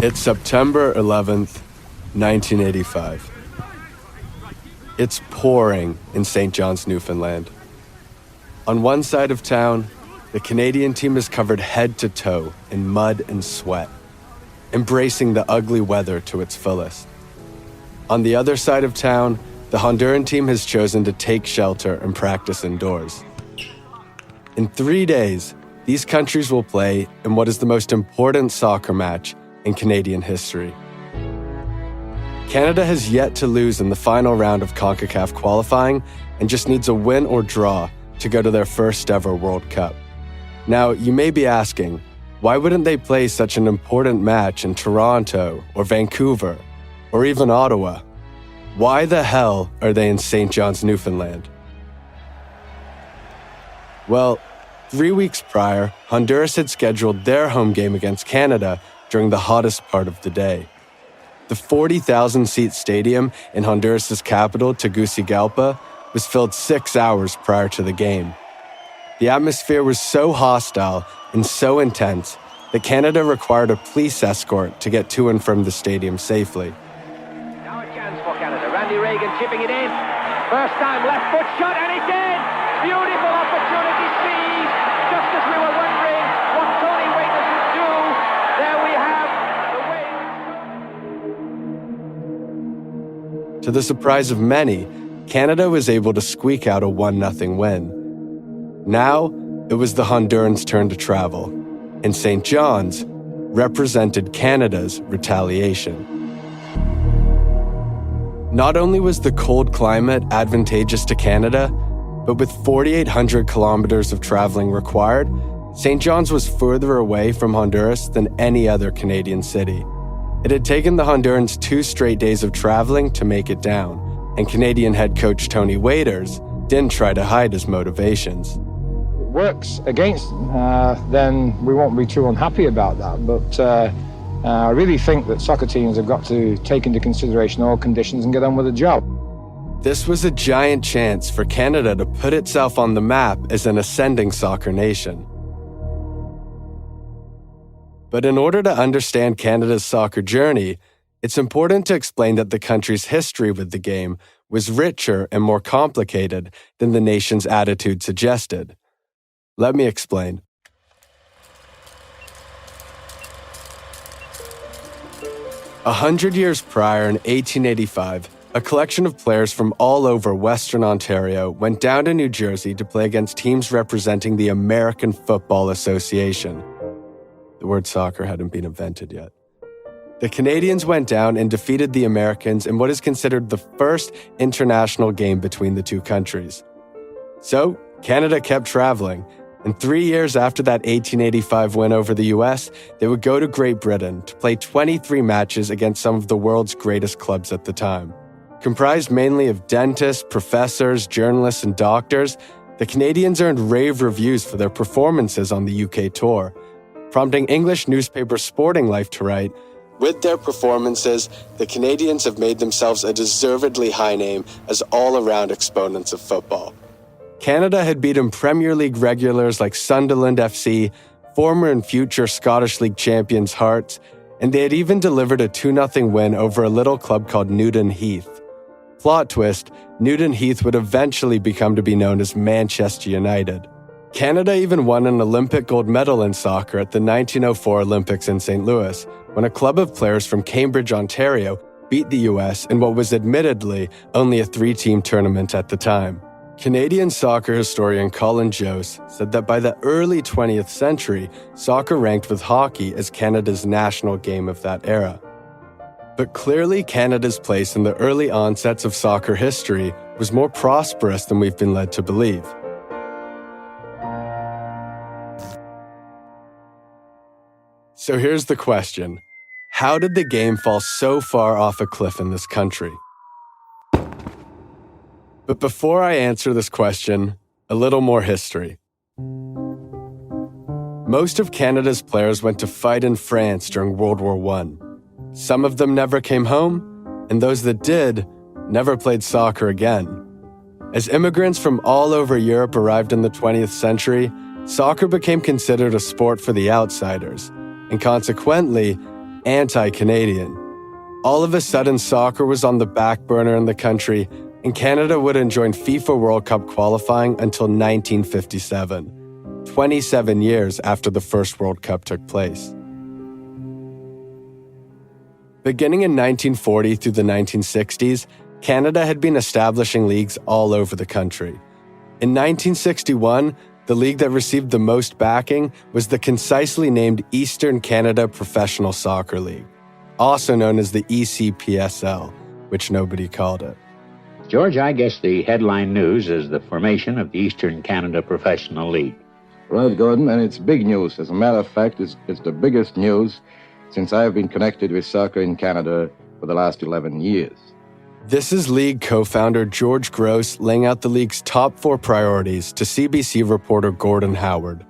It's September 11th, 1985. It's pouring in St. John's, Newfoundland. On one side of town, the Canadian team is covered head to toe in mud and sweat, embracing the ugly weather to its fullest. On the other side of town, the Honduran team has chosen to take shelter and practice indoors. In 3 days, these countries will play in what is the most important soccer match in Canadian history. Canada has yet to lose in the final round of CONCACAF qualifying and just needs a win or draw to go to their first ever World Cup. Now, you may be asking, why wouldn't they play such an important match in Toronto or Vancouver or even Ottawa? Why the hell are they in St. John's, Newfoundland? Well, 3 weeks prior, Honduras had scheduled their home game against Canada during the hottest part of the day. The 40,000-seat stadium in Honduras' capital, Tegucigalpa, was filled 6 hours prior to the game. The atmosphere was so hostile and so intense that Canada required a police escort to get to and from the stadium safely. Now a chance for Canada. Randy Reagan chipping it in. First time left foot shot, and it's in! Beautiful opportunity seized, just as we were wondering what Tony Waiters would do. There we have the win. To the surprise of many, Canada was able to squeak out a 1-0 win. Now, it was the Hondurans' turn to travel, and St. John's represented Canada's retaliation. Not only was the cold climate advantageous to Canada, but with 4,800 kilometers of traveling required, St. John's was further away from Honduras than any other Canadian city. It had taken the Hondurans 2 straight days of traveling to make it down, and Canadian head coach Tony Waiters didn't try to hide his motivations. Works against them, then we won't be too unhappy about that. But I really think that soccer teams have got to take into consideration all conditions and get on with the job. This was a giant chance for Canada to put itself on the map as an ascending soccer nation. But in order to understand Canada's soccer journey, it's important to explain that the country's history with the game was richer and more complicated than the nation's attitude suggested. Let me explain. A 100 years prior, in 1885, a collection of players from all over Western Ontario went down to New Jersey to play against teams representing the American Football Association. The word soccer hadn't been invented yet. The Canadians went down and defeated the Americans in what is considered the first international game between the two countries. So, Canada kept traveling, and 3 years after that 1885 win over the US, they would go to Great Britain to play 23 matches against some of the world's greatest clubs at the time. Comprised mainly of dentists, professors, journalists, and doctors, the Canadians earned rave reviews for their performances on the UK tour, prompting English newspaper Sporting Life to write, "With their performances, the Canadians have made themselves a deservedly high name as all-around exponents of football." Canada had beaten Premier League regulars like Sunderland FC, former and future Scottish League champions Hearts, and they had even delivered a 2-0 win over a little club called Newton Heath. Plot twist, Newton Heath would eventually become to be known as Manchester United. Canada even won an Olympic gold medal in soccer at the 1904 Olympics in St. Louis, when a club of players from Cambridge, Ontario, beat the US in what was admittedly only a 3-team tournament at the time. Canadian soccer historian Colin said that by the early 20th century, soccer ranked with hockey as Canada's national game of that era. But clearly Canada's place in the early onsets of soccer history was more prosperous than we've been led to believe. So here's the question. How did the game fall so far off a cliff in this country? But before I answer this question, a little more history. Most of Canada's players went to fight in France during World War I. Some of them never came home, and those that did never played soccer again. As immigrants from all over Europe arrived in the 20th century, soccer became considered a sport for the outsiders, and consequently, anti-Canadian. All of a sudden, soccer was on the back burner in the country, and Canada wouldn't join FIFA World Cup qualifying until 1957, 27 years after the first World Cup took place. Beginning in 1940 through the 1960s, Canada had been establishing leagues all over the country. In 1961, the league that received the most backing was the concisely named Eastern Canada Professional Soccer League, also known as the ECPSL, which nobody called it. George, I guess the headline news is the formation of the Eastern Canada Professional League. Right, Gordon, and it's big news. As a matter of fact, it's the biggest news since I have been connected with soccer in Canada for the last 11 years. This is league co-founder George Gross laying out the league's top 4 priorities to CBC reporter Gordon Howard.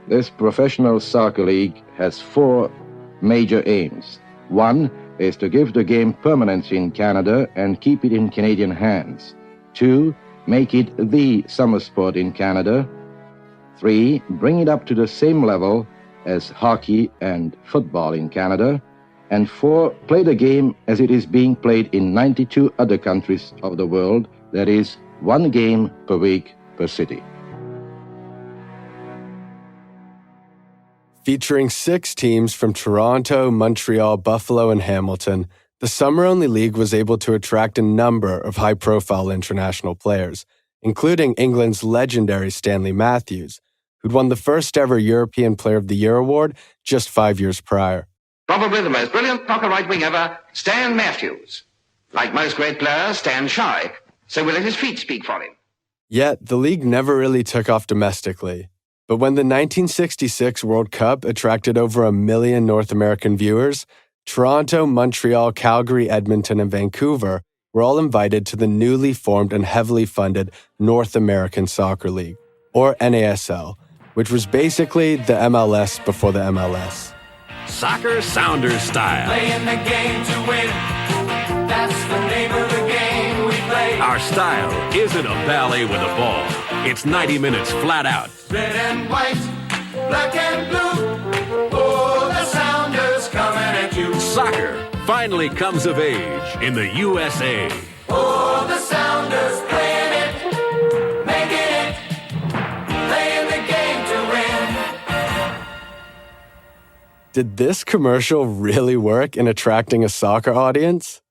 This professional soccer league has 4 major aims. 1 is to give the game permanence in Canada and keep it in Canadian hands. 2, make it the summer sport in Canada. 3, bring it up to the same level as hockey and football in Canada. And 4, play the game as it is being played in 92 other countries of the world. That is, 1 game per week per city. Featuring 6 teams from Toronto, Montreal, Buffalo, and Hamilton, the summer-only league was able to attract a number of high-profile international players, including England's legendary Stanley Matthews, who'd won the first-ever European Player of the Year award just 5 years prior. Probably the most brilliant knocker right wing ever, Stan Matthews. Like most great players, Stan's shy, so we let his feet speak for him. Yet, the league never really took off domestically. But when the 1966 World Cup attracted over 1 million North American viewers, Toronto, Montreal, Calgary, Edmonton, and Vancouver were all invited to the newly formed and heavily funded North American Soccer League, or NASL, which was basically the MLS before the MLS. Soccer Sounders style. Playing the game to win. That's the name of the game we play. Our style isn't a ballet with a ball. It's 90 minutes flat out. Red and white, black and blue. Oh, the Sounders coming at you. Soccer finally comes of age in the USA. Oh, the Sounders playing it, making it, playing the game to win. Did this commercial really work in attracting a soccer audience?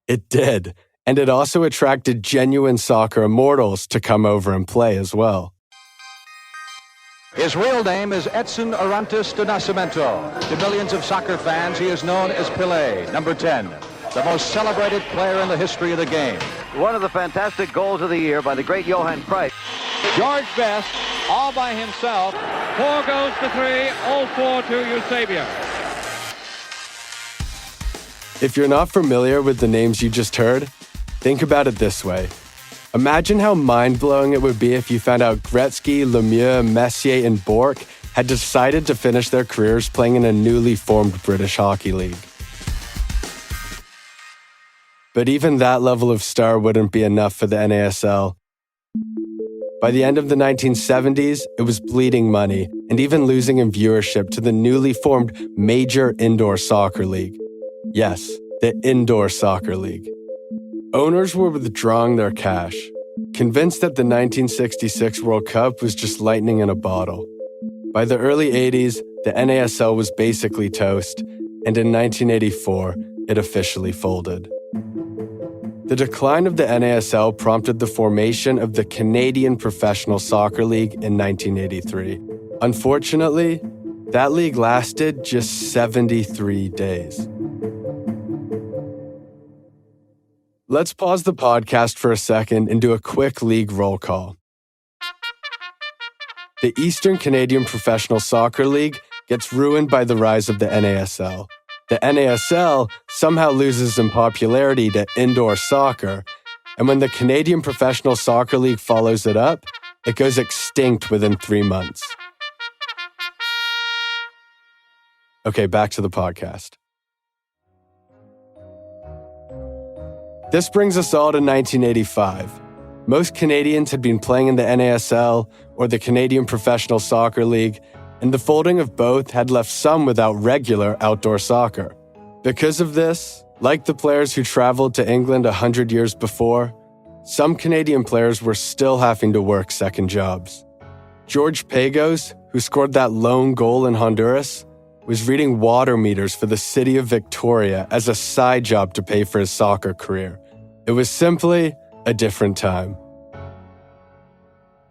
It did, and it also attracted genuine soccer immortals to come over and play as well. His real name is Edson Arantes de Nascimento. To millions of soccer fans, he is known as Pelé, number 10, the most celebrated player in the history of the game. One of the fantastic goals of the year by the great Johan Cruyff. George Best, all by himself. 4 goes to 3, all 4 to Eusebio. If you're not familiar with the names you just heard, think about it this way. Imagine how mind-blowing it would be if you found out Gretzky, Lemieux, Messier, and Bourque had decided to finish their careers playing in a newly formed British hockey league. But even that level of star wouldn't be enough for the NASL. By the end of the 1970s, it was bleeding money and even losing in viewership to the newly formed Major Indoor Soccer League. Yes, the Indoor Soccer League. Owners were withdrawing their cash, convinced that the 1966 World Cup was just lightning in a bottle. By the early 80s, the NASL was basically toast, and in 1984, it officially folded. The decline of the NASL prompted the formation of the Canadian Professional Soccer League in 1983. Unfortunately, that league lasted just 73 days. Let's pause the podcast for a second and do a quick league roll call. The Eastern Canadian Professional Soccer League gets ruined by the rise of the NASL. The NASL somehow loses in popularity to indoor soccer, and when the Canadian Professional Soccer League follows it up, it goes extinct within 3 months. Okay, back to the podcast. This brings us all to 1985. Most Canadians had been playing in the NASL or the Canadian Professional Soccer League, and the folding of both had left some without regular outdoor soccer. Because of this, like the players who traveled to England 100 years before, some Canadian players were still having to work second jobs. George Pagos, who scored that lone goal in Honduras, was reading water meters for the city of Victoria as a side job to pay for his soccer career. It was simply a different time.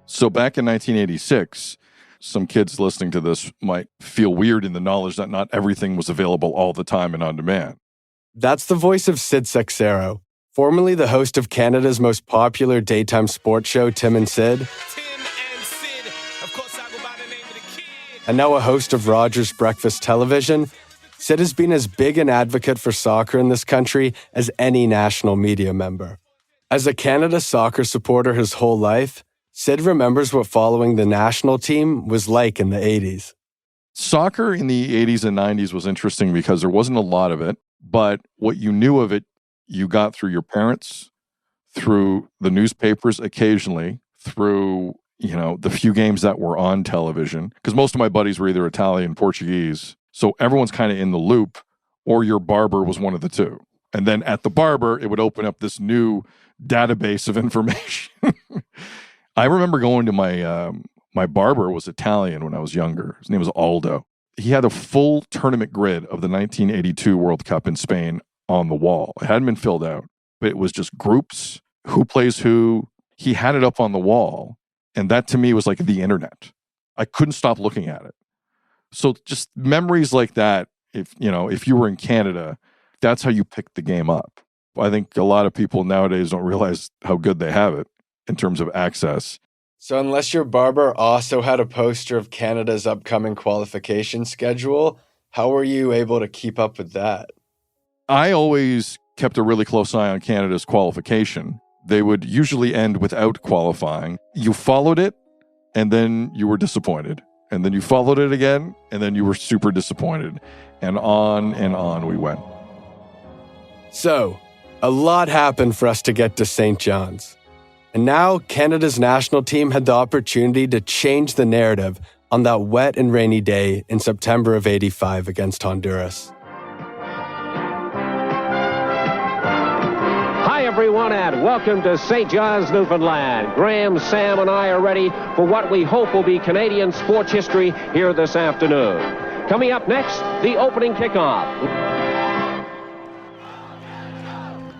So back in 1986, some kids listening to this might feel weird in the knowledge that not everything was available all the time and on demand. That's the voice of Sid Seixeiro, formerly the host of Canada's most popular daytime sports show, Tim and Sid, and now a host of Rogers Breakfast Television. Sid has been as big an advocate for soccer in this country as any national media member. As a Canada soccer supporter his whole life, Sid remembers what following the national team was like in the 80s. Soccer in the 80s and 90s was interesting because there wasn't a lot of it, but what you knew of it, you got through your parents, through the newspapers occasionally, through, the few games that were on television, because most of my buddies were either Italian, Portuguese, so everyone's kind of in the loop, or your barber was one of the two. And then at the barber, it would open up this new database of information. I remember going to my barber was Italian when I was younger. His name was Aldo. He had a full tournament grid of the 1982 World Cup in Spain on the wall. It hadn't been filled out, but it was just groups, who plays who. He had it up on the wall, and that to me was like the internet. I couldn't stop looking at it. So just memories like that, if you were in Canada, that's how you picked the game up. I think a lot of people nowadays don't realize how good they have it in terms of access. So unless your barber also had a poster of Canada's upcoming qualification schedule, how were you able to keep up with that? I always kept a really close eye on Canada's qualification. They would usually end without qualifying. You followed it, and then you were disappointed. And then you followed it again, and then you were super disappointed. And on we went. So, a lot happened for us to get to St. John's. And now, Canada's national team had the opportunity to change the narrative on that wet and rainy day in September of '85 against Honduras. Hi, everyone, and welcome to St. John's, Newfoundland. Graham, Sam, and I are ready for what we hope will be Canadian sports history here this afternoon. Coming up next, the opening kickoff.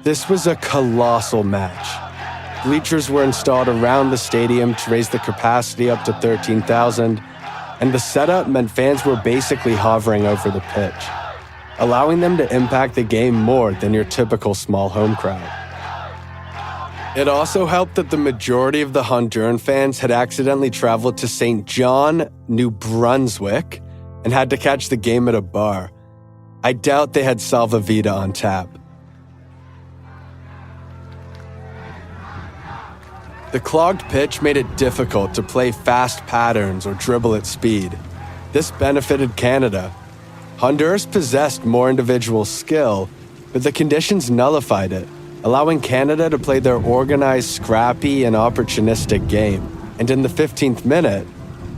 This was a colossal match. Bleachers were installed around the stadium to raise the capacity up to 13,000, and the setup meant fans were basically hovering over the pitch, allowing them to impact the game more than your typical small home crowd. It also helped that the majority of the Honduran fans had accidentally traveled to St. John, New Brunswick, and had to catch the game at a bar. I doubt they had Salva Vida on tap. The clogged pitch made it difficult to play fast patterns or dribble at speed. This benefited Canada. Honduras possessed more individual skill, but the conditions nullified it, allowing Canada to play their organized, scrappy, and opportunistic game. And in the 15th minute,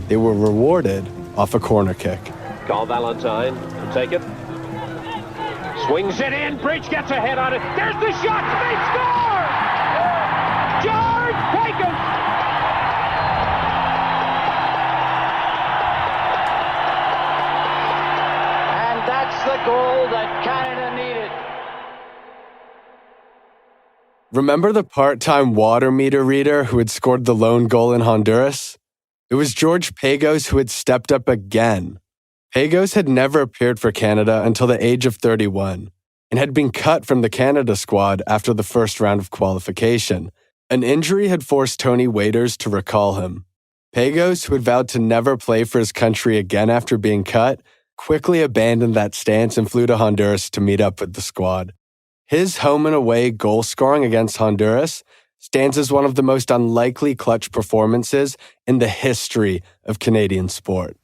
they were rewarded off a corner kick. Call Valentine to take it. Swings it in. Bridge gets ahead on it. There's the shot. They score! George Pagos! And that's the goal that Canada needed. Remember the part-time water meter reader who had scored the lone goal in Honduras? It was George Pagos who had stepped up again. Pagos had never appeared for Canada until the age of 31 and had been cut from the Canada squad after the first round of qualification. An injury had forced Tony Waiters to recall him. Pagos, who had vowed to never play for his country again after being cut, quickly abandoned that stance and flew to Honduras to meet up with the squad. His home and away goal scoring against Honduras stands as one of the most unlikely clutch performances in the history of Canadian sport.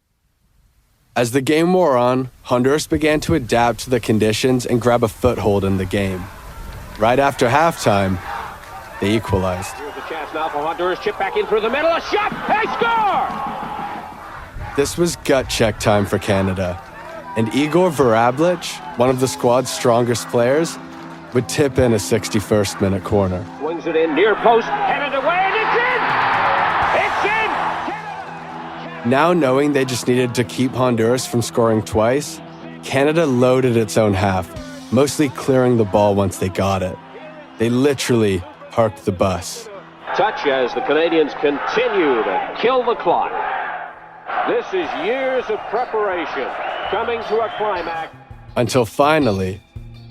As the game wore on, Honduras began to adapt to the conditions and grab a foothold in the game. Right after halftime, they equalized. Here's the chance now for Honduras. Chip back in through the middle. A shot. They score! This was gut check time for Canada. And Igor Vorablich, one of the squad's strongest players, would tip in a 61st minute corner. Swings it in, near post, headed away, and it's in! It's in! Now knowing they just needed to keep Honduras from scoring twice, Canada loaded its own half, mostly clearing the ball once they got it. They literally parked the bus. Touch as the Canadians continue to kill the clock. This is years of preparation coming to a climax. Until finally,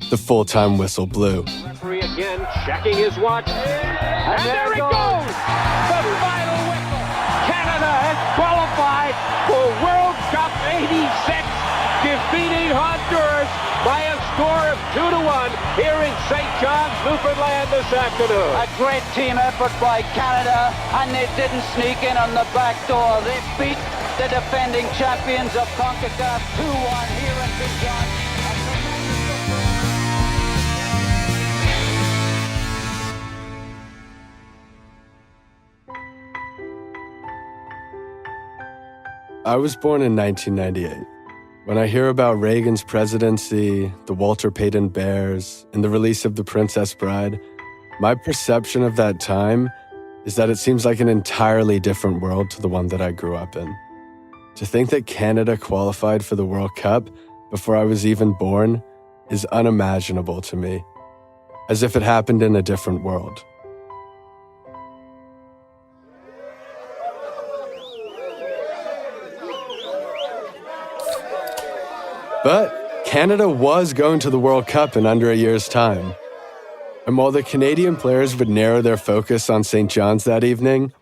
the full-time whistle blew. Referee again checking his watch. And there it goes! The final whistle. Canada has qualified for World Cup 86, defeating Honduras by a score of 2-1 here in St. John's, Newfoundland this afternoon. A great team effort by Canada, and they didn't sneak in on the back door. They beat the defending champions of CONCACAF 2-1 here in St. John's. I was born in 1998. When I hear about Reagan's presidency, the Walter Payton Bears, and the release of The Princess Bride, my perception of that time is that it seems like an entirely different world to the one that I grew up in. To think that Canada qualified for the World Cup before I was even born is unimaginable to me, as if it happened in a different world. But Canada was going to the World Cup in under a year's time. And while the Canadian players would narrow their focus on St. John's that evening,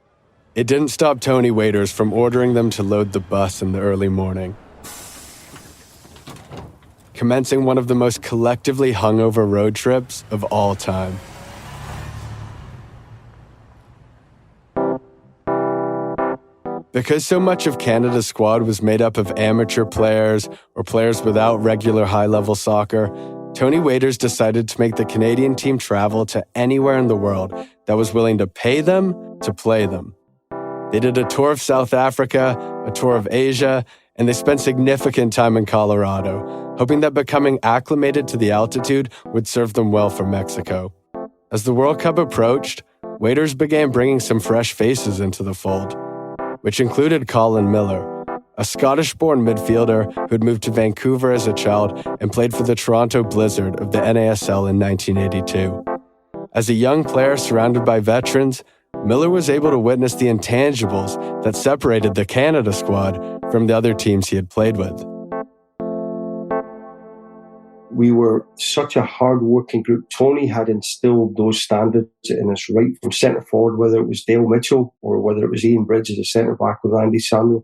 it didn't stop Tony Waiters from ordering them to load the bus in the early morning, commencing one of the most collectively hungover road trips of all time. Because so much of Canada's squad was made up of amateur players or players without regular high-level soccer, Tony Waiters decided to make the Canadian team travel to anywhere in the world that was willing to pay them to play them. They did a tour of South Africa, a tour of Asia, and they spent significant time in Colorado, hoping that becoming acclimated to the altitude would serve them well for Mexico. As the World Cup approached, Waiters began bringing some fresh faces into the fold, which included Colin Miller, a Scottish-born midfielder who had moved to Vancouver as a child and played for the Toronto Blizzard of the NASL in 1982. As a young player surrounded by veterans, Miller was able to witness the intangibles that separated the Canada squad from the other teams he had played with. We were such a hard-working group. Tony had instilled those standards in us right from centre forward, whether it was Dale Mitchell or whether it was Ian Bridge as a centre back with Andy Samuel.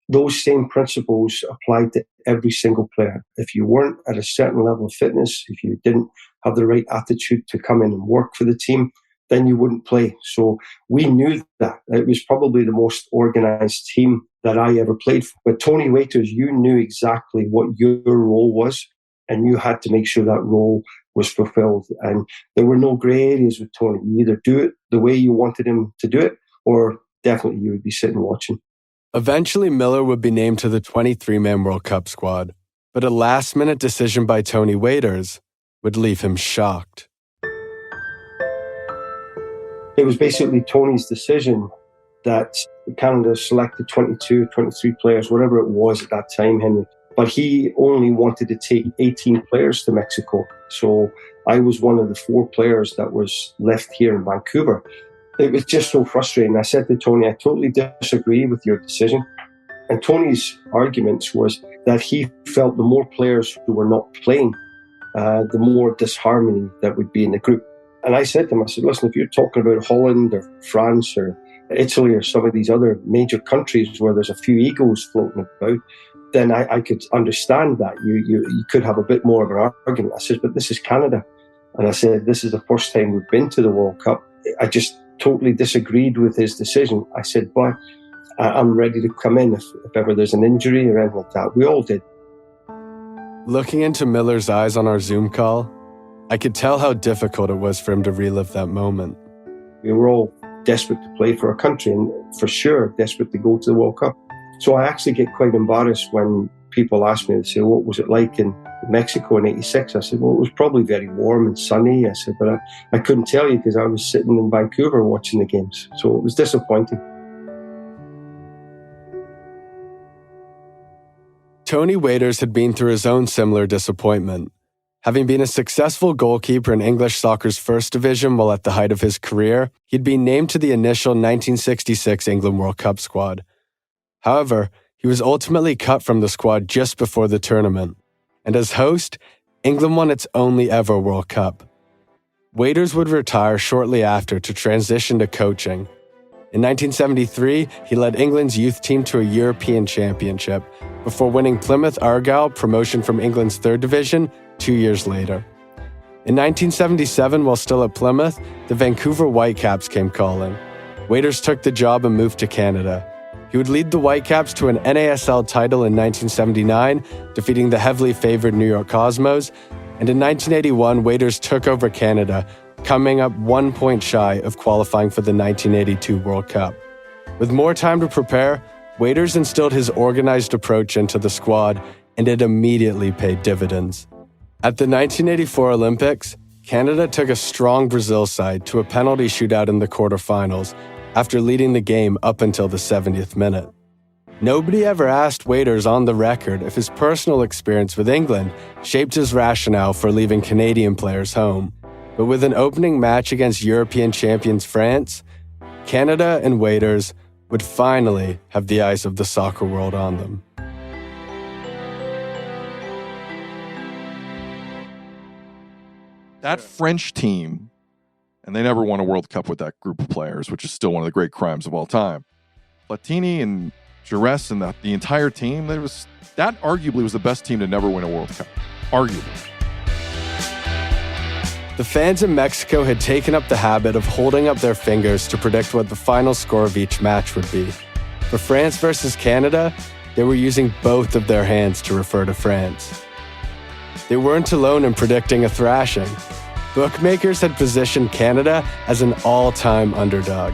Those same principles applied to every single player. If you weren't at a certain level of fitness, if you didn't have the right attitude to come in and work for the team, then you wouldn't play. So we knew that. It was probably the most organised team that I ever played for. But Tony Waiters, you knew exactly what your role was, and you had to make sure that role was fulfilled. And there were no grey areas with Tony. You either do it the way you wanted him to do it, or definitely you would be sitting watching. Eventually, Miller would be named to the 23-man World Cup squad, but a last-minute decision by Tony Waiters would leave him shocked. It was basically Tony's decision that Canada selected 22, 23 players, whatever it was at that time, Henry. But he only wanted to take 18 players to Mexico. So I was one of the 4 players that was left here in Vancouver. It was just so frustrating. I said to Tony, I totally disagree with your decision. And Tony's arguments was that he felt the more players who were not playing, the more disharmony that would be in the group. And I said to him, I said, listen, if you're talking about Holland or France or Italy or some of these other major countries where there's a few egos floating about, then I could understand that. You could have a bit more of an argument. I said, but this is Canada. And I said, this is the first time we've been to the World Cup. I just totally disagreed with his decision. I said, but I'm ready to come in if ever there's an injury or anything like that. We all did. Looking into Miller's eyes on our Zoom call, I could tell how difficult it was for him to relive that moment. We were all desperate to play for our country and for sure desperate to go to the World Cup. So I actually get quite embarrassed when people ask me, they say, what was it like in Mexico in 86? I said, well, it was probably very warm and sunny. I said, but I couldn't tell you because I was sitting in Vancouver watching the games. So it was disappointing. Tony Waiters had been through his own similar disappointment. Having been a successful goalkeeper in English soccer's first division while at the height of his career, he'd been named to the initial 1966 England World Cup squad. However, he was ultimately cut from the squad just before the tournament, and as host, England won its only ever World Cup. Waiters would retire shortly after to transition to coaching. In 1973, he led England's youth team to a European championship before winning Plymouth Argyle promotion from England's third division 2 years later. In 1977, while still at Plymouth, the Vancouver Whitecaps came calling. Waiters took the job and moved to Canada. He would lead the Whitecaps to an NASL title in 1979, defeating the heavily favored New York Cosmos, and in 1981, Waiters took over Canada, coming up 1 point shy of qualifying for the 1982 World Cup. With more time to prepare, Waiters instilled his organized approach into the squad, and it immediately paid dividends. At the 1984 Olympics, Canada took a strong Brazil side to a penalty shootout in the quarterfinals after leading the game up until the 70th minute. Nobody ever asked Waiters on the record if his personal experience with England shaped his rationale for leaving Canadian players home. But with an opening match against European champions France, Canada and Waiters would finally have the eyes of the soccer world on them. That French team, and they never won a World Cup with that group of players, which is still one of the great crimes of all time. Platini and Jaurès and the entire team, that arguably was the best team to never win a World Cup. Arguably. The fans in Mexico had taken up the habit of holding up their fingers to predict what the final score of each match would be. For France versus Canada, they were using both of their hands to refer to France. They weren't alone in predicting a thrashing. Bookmakers had positioned Canada as an all-time underdog.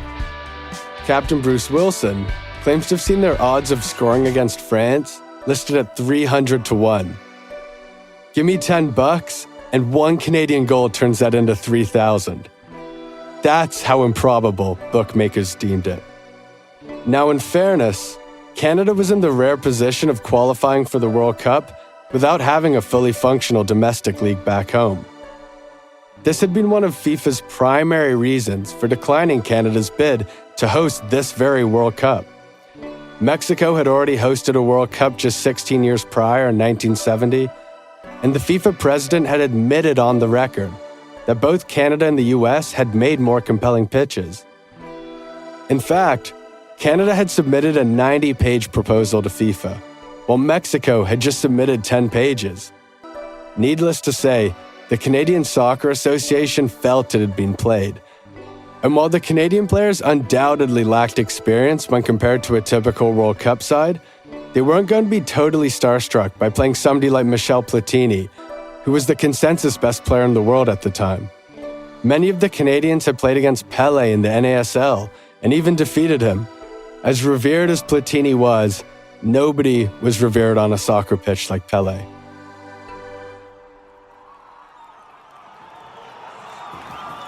Captain Bruce Wilson claims to have seen their odds of scoring against France listed at 300 to 1. Give me $10 and one Canadian goal turns that into 3,000. That's how improbable bookmakers deemed it. Now, in fairness, Canada was in the rare position of qualifying for the World Cup without having a fully functional domestic league back home. This had been one of FIFA's primary reasons for declining Canada's bid to host this very World Cup. Mexico had already hosted a World Cup just 16 years prior in 1970, and the FIFA president had admitted on the record that both Canada and the US had made more compelling pitches. In fact, Canada had submitted a 90-page proposal to FIFA, while Mexico had just submitted 10 pages. Needless to say, the Canadian Soccer Association felt it had been played. And while the Canadian players undoubtedly lacked experience when compared to a typical World Cup side, they weren't going to be totally starstruck by playing somebody like Michel Platini, who was the consensus best player in the world at the time. Many of the Canadians had played against Pelé in the NASL and even defeated him. As revered as Platini was, nobody was revered on a soccer pitch like Pelé.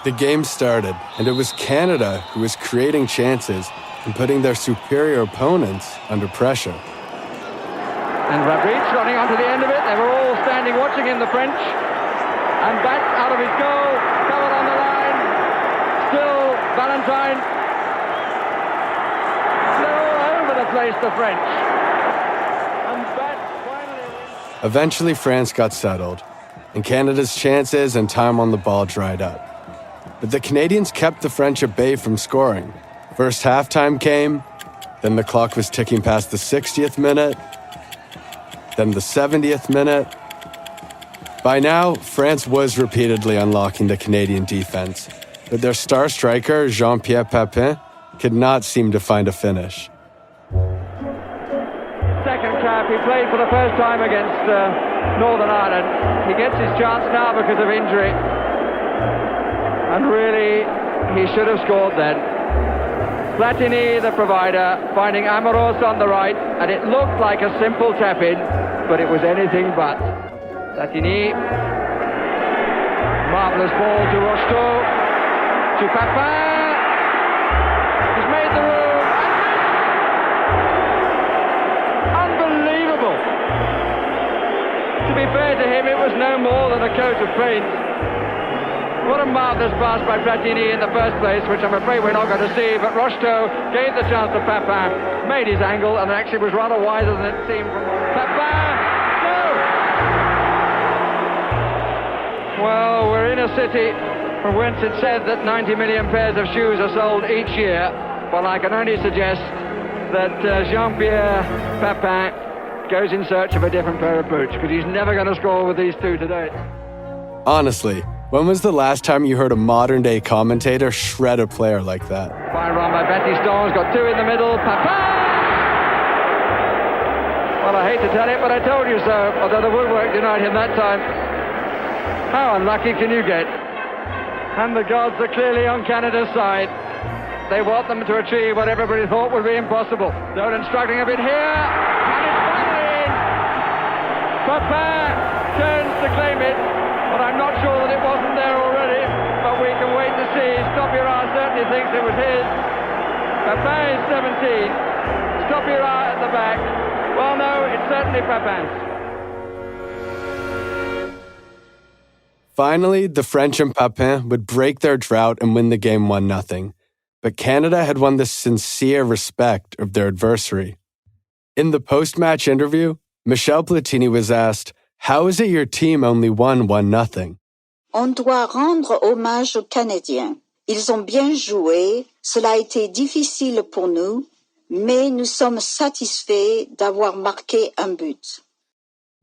The game started, and it was Canada who was creating chances and putting their superior opponents under pressure. And Rabic running onto the end of it. They were all standing watching him, the French. And back out of his goal, covered on the line. Still Valentine. They're all over the place, the French. And back finally. Eventually, France got settled, and Canada's chances and time on the ball dried up. But the Canadians kept the French at bay from scoring. First halftime came, then the clock was ticking past the 60th minute, then the 70th minute. By now, France was repeatedly unlocking the Canadian defense, but their star striker, Jean-Pierre Papin, could not seem to find a finish. Second cap, he played for the first time against Northern Ireland. He gets his chance now because of injury. And really, he should have scored then. Platini, the provider, finding Amoros on the right, and it looked like a simple tap-in. but it was anything but. Platini. Marvellous ball to Rocheteau. To Papin. He's made the room. Unbelievable. To be fair to him, it was no more than a coat of paint. What a marvellous pass by Platini in the first place, which I'm afraid we're not going to see, but Rocheteau gave the chance to Papin, made his angle, and actually was rather wiser than it seemed from Papin. No! Well, we're in a city from whence it's said that 90 million pairs of shoes are sold each year, but I can only suggest that Jean-Pierre Papin goes in search of a different pair of boots, because he's never going to score with these two today. Honestly, when was the last time you heard a modern-day commentator shred a player like that? Fine run by Batiston's got two in the middle. Papin! Well, I hate to tell it, but I told you so, although the woodwork denied him that time. How unlucky can you get? And the gods are clearly on Canada's side. They want them to achieve what everybody thought would be impossible. Dolan struggling a bit here, and it's finally in. Papin turns to claim it, but I'm not sure that it wasn't there already. But we can wait to see. Stopira certainly thinks it was his. Papin is 17. Stopira at the back. Well, no, it's certainly Papin's. Finally, the French and Papin would break their drought and win the game 1-0. But Canada had won the sincere respect of their adversary. In the post-match interview, Michel Platini was asked, "How is it your team only won 1-0? On doit rendre hommage aux Canadiens. Ils ont bien joué. Cela a été difficile pour nous, mais nous sommes satisfaits d'avoir marqué un but."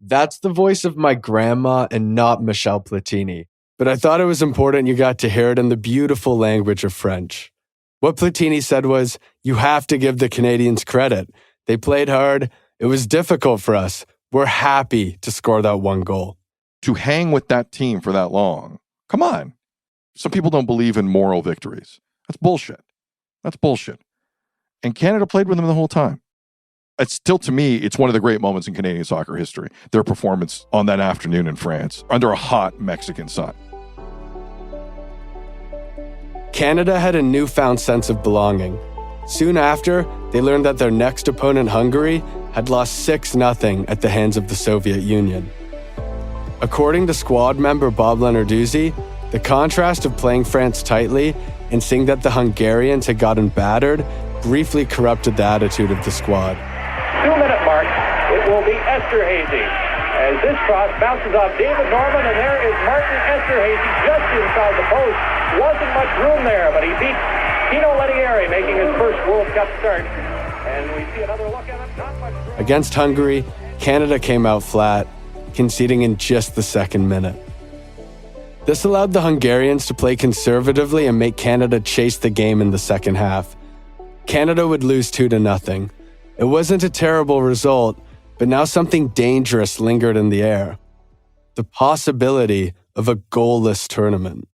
That's the voice of my grandma and not Michel Platini. But I thought it was important you got to hear it in the beautiful language of French. What Platini said was, you have to give the Canadians credit. They played hard. It was difficult for us. We're happy to score that one goal. To hang with that team for that long. Come on. Some people don't believe in moral victories. That's bullshit. That's bullshit. And Canada played with them the whole time. It's still, to me, it's one of the great moments in Canadian soccer history. Their performance on that afternoon in France under a hot Mexican sun. Canada had a newfound sense of belonging. Soon after, they learned that their next opponent, Hungary, had lost 6-0 at the hands of the Soviet Union. According to squad member Bob Lenarduzzi, the contrast of playing France tightly and seeing that the Hungarians had gotten battered briefly corrupted the attitude of the squad. 2-minute mark, it will be Esterhazy. As this cross bounces off David Norman, and there is Martin Esterhazy just inside the post. Wasn't much room there, but he beat Tino Lettieri, making his first World Cup start. And we see another look at it. Not much room. Against Hungary, Canada came out flat, conceding in just the second minute. This allowed the Hungarians to play conservatively and make Canada chase the game in the second half. Canada would lose 2-0. It wasn't a terrible result, but now something dangerous lingered in the air. The possibility of a goalless tournament.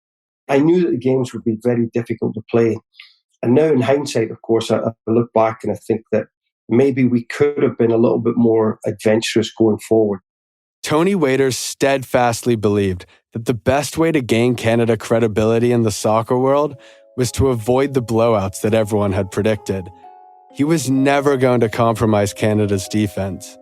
I knew that the games would be very difficult to play. And now in hindsight, of course, I look back and I think that maybe we could have been a little bit more adventurous going forward. Tony Waiters steadfastly believed that the best way to gain Canada credibility in the soccer world was to avoid the blowouts that everyone had predicted. He was never going to compromise Canada's defense.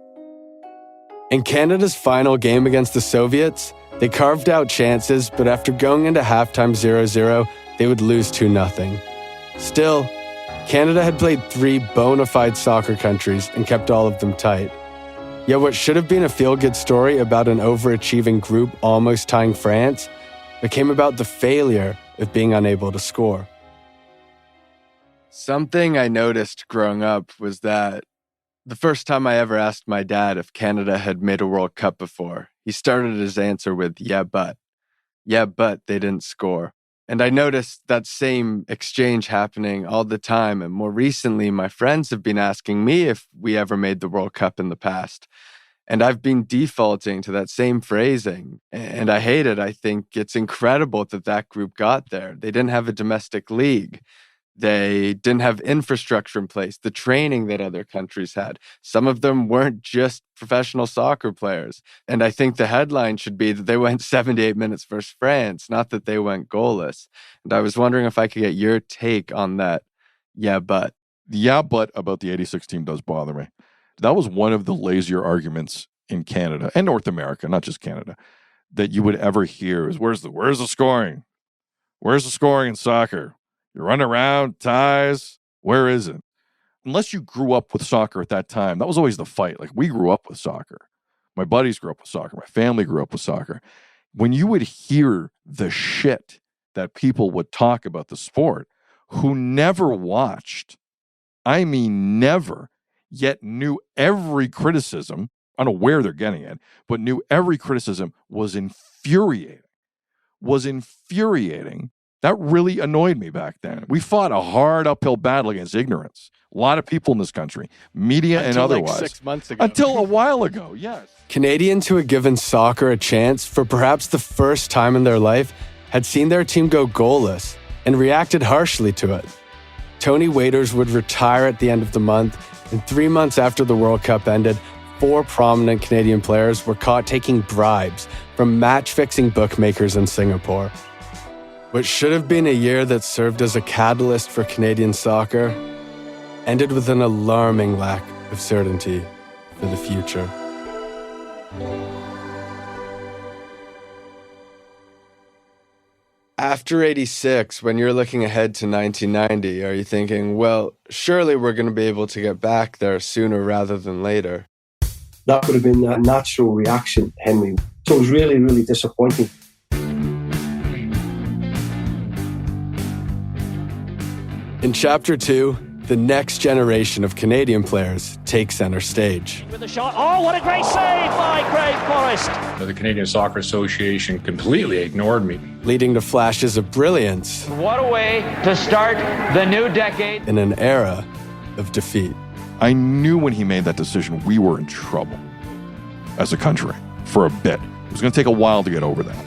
In Canada's final game against the Soviets, they carved out chances, but after going into halftime 0-0, they would lose 2-0. Still, Canada had played 3 bona fide soccer countries and kept all of them tight. Yet what should have been a feel-good story about an overachieving group almost tying France became about the failure of being unable to score. Something I noticed growing up was that the first time I ever asked my dad if Canada had made a World Cup before, he started his answer with, yeah, but they didn't score. And I noticed that same exchange happening all the time. And more recently, my friends have been asking me if we ever made the World Cup in the past. And I've been defaulting to that same phrasing. And I hate it. I think it's incredible that that group got there. They didn't have a domestic league. They didn't have infrastructure in place, the training that other countries had. Some of them weren't just professional soccer players. And I think the headline should be that they went 78 minutes versus France, not that they went goalless. And I was wondering if I could get your take on that. Yeah, but about the 86 team does bother me. That was one of the lazier arguments in Canada and North America, not just Canada, that you would ever hear is where's the scoring? Where's the scoring in soccer? You run around, ties, where is it? Unless you grew up with soccer at that time, that was always the fight. Like, we grew up with soccer. My buddies grew up with soccer. My family grew up with soccer. When you would hear the shit that people would talk about the sport who never watched, I mean never, yet knew every criticism, I don't know where they're getting it, but knew every criticism was infuriating. That really annoyed me back then. We fought a hard uphill battle against ignorance. A lot of people in this country, media and otherwise. Like 6 months ago. Until a while ago, yes. Canadians who had given soccer a chance for perhaps the first time in their life had seen their team go goalless and reacted harshly to it. Tony Waiters would retire at the end of the month, and 3 months after the World Cup ended, 4 prominent Canadian players were caught taking bribes from match-fixing bookmakers in Singapore. What should have been a year that served as a catalyst for Canadian soccer ended with an alarming lack of certainty for the future. After 86, when you're looking ahead to 1990, are you thinking, well, surely we're going to be able to get back there sooner rather than later? That would have been a natural reaction, Henry. So it was really, really disappointing. In Chapter 2, the next generation of Canadian players take center stage. With the shot. Oh, what a great save by Craig Forrest. The Canadian Soccer Association completely ignored me. Leading to flashes of brilliance. What a way to start the new decade. In an era of defeat. I knew when he made that decision, we were in trouble as a country for a bit. It was going to take a while to get over that.